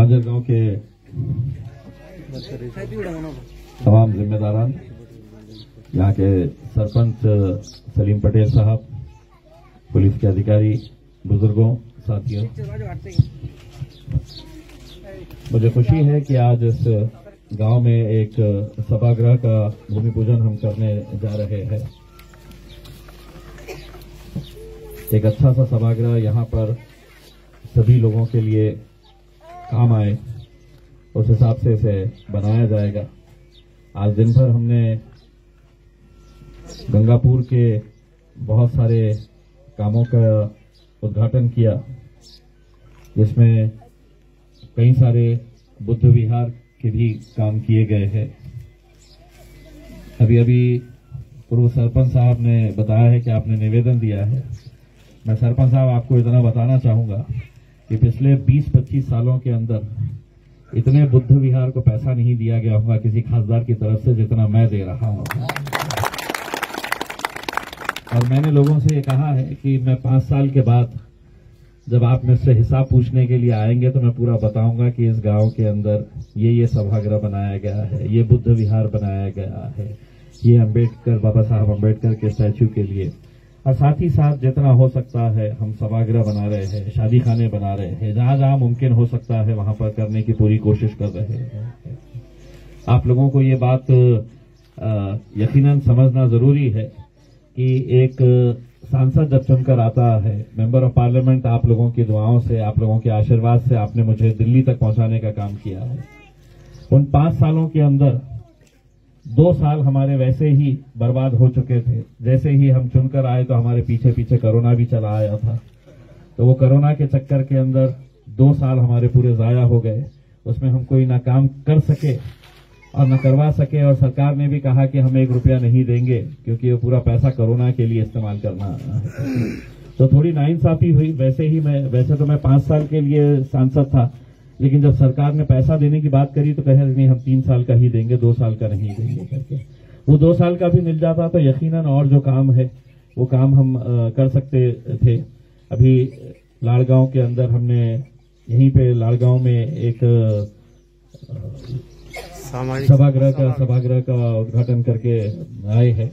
वांजर गांव के तमाम जिम्मेदारान, यहाँ के सरपंच सलीम पटेल साहब, पुलिस के अधिकारी, बुजुर्गों, साथियों, मुझे खुशी है कि आज इस गांव में एक सभागृह का भूमि पूजन हम करने जा रहे हैं। एक अच्छा सा सभागृह यहाँ पर सभी लोगों के लिए काम आए, उस हिसाब से इसे बनाया जाएगा। आज दिन भर हमने गंगापुर के बहुत सारे कामों का उद्घाटन किया, जिसमें कई सारे बुद्ध विहार के भी काम किए गए हैं। अभी अभी पूर्व सरपंच साहब ने बताया है कि आपने निवेदन दिया है। मैं सरपंच साहब आपको इतना बताना चाहूंगा कि पिछले 20-25 सालों के अंदर इतने बुद्ध विहार को पैसा नहीं दिया गया होगा किसी खासदार की तरफ से जितना मैं दे रहा हूं। और मैंने लोगों से ये कहा है कि मैं 5 साल के बाद जब आप मुझसे हिसाब पूछने के लिए आएंगे तो मैं पूरा बताऊंगा कि इस गांव के अंदर ये सभागृह बनाया गया है, ये बुद्ध विहार बनाया गया है, ये अंबेडकर, बाबा साहब अंबेडकर के स्टैच्यू के लिए। और साथ ही साथ जितना हो सकता है हम सभागृह बना रहे हैं, शादी खाने बना रहे हैं, जहां जहां मुमकिन हो सकता है वहां पर करने की पूरी कोशिश कर रहे हैं। आप लोगों को ये बात यकीनन समझना जरूरी है कि एक सांसद जब चुनकर आता है, मेंबर ऑफ पार्लियामेंट आप लोगों की दुआओं से, आप लोगों के आशीर्वाद से आपने मुझे दिल्ली तक पहुंचाने का काम किया है। उन 5 सालों के अंदर 2 साल हमारे वैसे ही बर्बाद हो चुके थे। जैसे ही हम चुनकर आए तो हमारे पीछे पीछे कोरोना भी चला आया था, तो वो कोरोना के चक्कर के अंदर 2 साल हमारे पूरे जाया हो गए। उसमें हम कोई ना काम कर सके और न करवा सके, और सरकार ने भी कहा कि हम 1 रुपया नहीं देंगे क्योंकि वो पूरा पैसा कोरोना के लिए इस्तेमाल करना है। तो थोड़ी नाइंसाफी हुई। वैसे तो मैं 5 साल के लिए सांसद था, लेकिन जब सरकार ने पैसा देने की बात करी तो कहे नहीं हम 3 साल का ही देंगे, 2 साल का नहीं देंगे करके। वो 2 साल का भी मिल जाता तो यकीनन और जो काम है वो काम हम कर सकते थे। अभी लाड़गांव के अंदर हमने यहीं पे लाड़गांव में एक सभागृह का उद्घाटन करके आए हैं।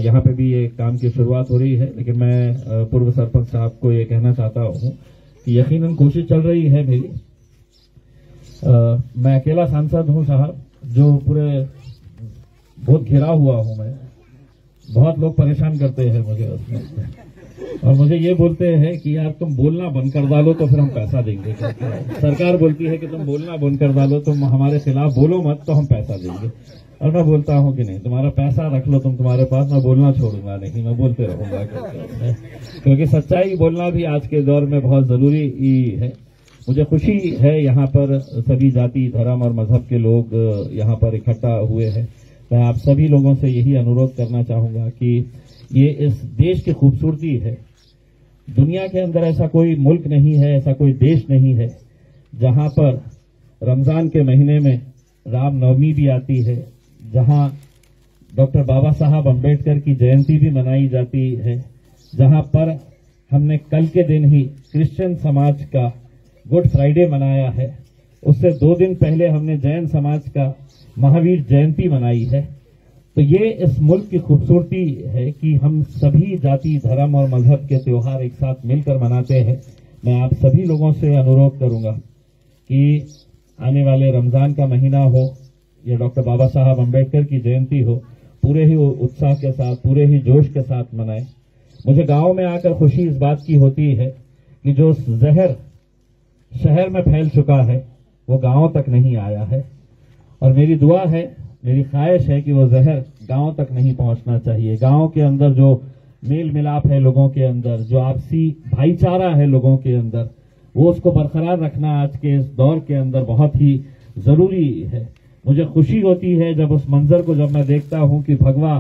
यहाँ पे भी ये काम की शुरुआत हो रही है, लेकिन मैं पूर्व सरपंच साहब को ये कहना चाहता हूँ कि यकीनन कोशिश चल रही है मेरी। मैं अकेला सांसद हूं साहब, जो पूरे बहुत घिरा हुआ हूं मैं। बहुत लोग परेशान करते हैं मुझे उसमें, और मुझे ये बोलते हैं कि यार तुम बोलना बंद कर डालो तो फिर हम पैसा देंगे। सरकार बोलती है कि तुम बोलना बंद कर डालो, तुम हमारे खिलाफ बोलो मत तो हम पैसा देंगे। और मैं बोलता हूं कि नहीं, तुम्हारा पैसा रख लो तुम तुम्हारे पास, मैं बोलना छोड़ूंगा नहीं, मैं बोलते रहूंगा, क्योंकि सच्चाई बोलना भी आज के दौर में बहुत जरूरी है। मुझे खुशी है यहाँ पर सभी जाति, धर्म और मजहब के लोग यहाँ पर इकट्ठा हुए हैं। मैं आप सभी लोगों से यही अनुरोध करना चाहूंगा कि ये इस देश की खूबसूरती है। दुनिया के अंदर ऐसा कोई मुल्क नहीं है, ऐसा कोई देश नहीं है जहां पर रमजान के महीने में रामनवमी भी आती है, जहां डॉक्टर बाबा साहब अंबेडकर की जयंती भी मनाई जाती है, जहां पर हमने कल के दिन ही क्रिश्चियन समाज का गुड फ्राइडे मनाया है। उससे 2 दिन पहले हमने जैन समाज का महावीर जयंती मनाई है। तो ये इस मुल्क की खूबसूरती है कि हम सभी जाति, धर्म और मजहब के त्योहार एक साथ मिलकर मनाते हैं। मैं आप सभी लोगों से अनुरोध करूंगा कि आने वाले रमजान का महीना हो या डॉक्टर बाबा साहब अंबेडकर की जयंती हो, पूरे ही उत्साह के साथ, पूरे ही जोश के साथ मनाएं। मुझे गांव में आकर खुशी इस बात की होती है कि जो जहर शहर में फैल चुका है वो गांव तक नहीं आया है, और मेरी दुआ है, मेरी ख्वाहिश है कि वो जहर गांव तक नहीं पहुंचना चाहिए। गांव के अंदर जो मेल मिलाप है लोगों के अंदर, जो आपसी भाईचारा है लोगों के अंदर, वो उसको बरकरार रखना आज के इस दौर के अंदर बहुत ही जरूरी है। मुझे खुशी होती है जब उस मंजर को जब मैं देखता हूं कि भगवा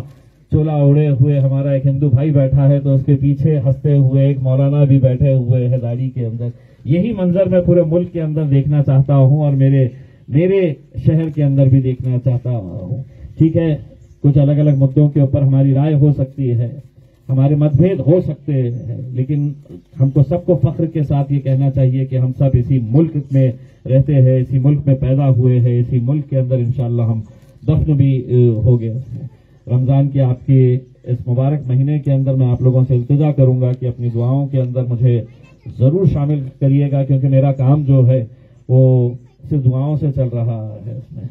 चोला ओढ़े हुए हमारा एक हिंदू भाई बैठा है, तो उसके पीछे हंसते हुए एक मौलाना भी बैठे हुए हैं दाढ़ी के अंदर। यही मंजर मैं पूरे मुल्क के अंदर देखना चाहता हूं और मेरे शहर के अंदर भी देखना चाहता हूं। ठीक है, कुछ अलग अलग मुद्दों के ऊपर हमारी राय हो सकती है, हमारे मतभेद हो सकते हैं, लेकिन हमको सबको फख्र के साथ ये कहना चाहिए कि हम सब इसी मुल्क में रहते हैं, इसी मुल्क में पैदा हुए हैं, इसी मुल्क के अंदर इंशाअल्लाह हम दफन भी होंगे। रमजान की आपकी इस मुबारक महीने के अंदर मैं आप लोगों से इल्तिजा करूंगा कि अपनी दुआओं के अंदर मुझे जरूर शामिल करिएगा, क्योंकि मेरा काम जो है वो सिर्फ दुआओं से चल रहा है। इसमें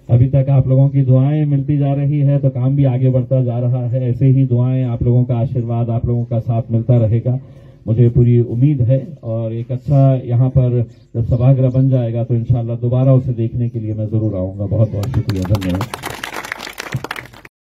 अभी तक आप लोगों की दुआएं मिलती जा रही है तो काम भी आगे बढ़ता जा रहा है। ऐसे ही दुआएं, आप लोगों का आशीर्वाद, आप लोगों का साथ मिलता रहेगा, मुझे पूरी उम्मीद है। और एक अच्छा यहाँ पर जब सभागृह बन जाएगा तो इंशाअल्लाह दोबारा उसे देखने के लिए मैं जरूर आऊंगा। बहुत बहुत शुक्रिया, धन्यवाद।